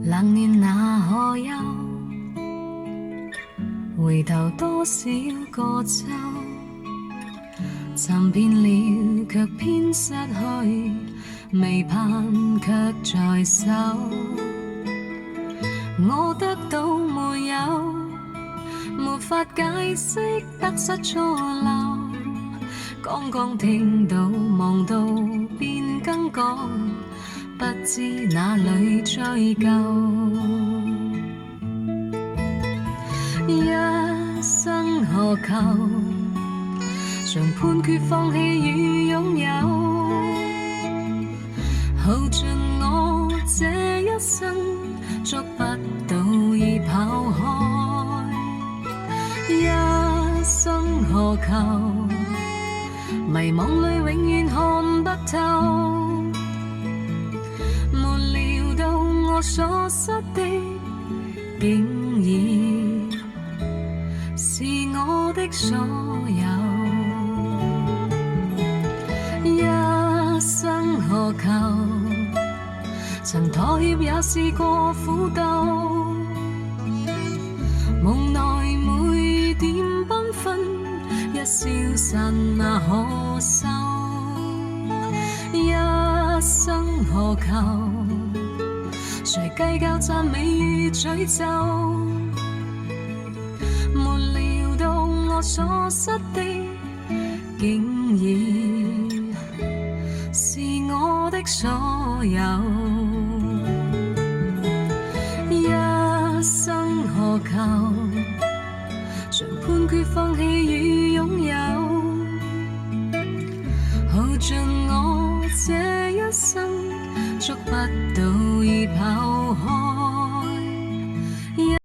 冷暖那可休？回頭多少個秋，尋遍了卻偏失去，未盼卻在手。我得到沒有，沒法解釋得失錯漏。剛剛聽到望到便更改，不知哪裏追究。一生何求，常判決放棄與擁有，耗盡我這一生，捉不到已跑開。一生何求，迷惘裏永遠看不透，沒料到我所失的竟已是我的所有。一生何求，曾妥協也試過苦鬥，無奈每點繽紛一消散那可收。一生何求，誰計較讚美與詛咒，沒料到我所失的竟已是我的所有。一生何求，常判決放棄與擁有，耗盡我這一生，捉不到已跑開。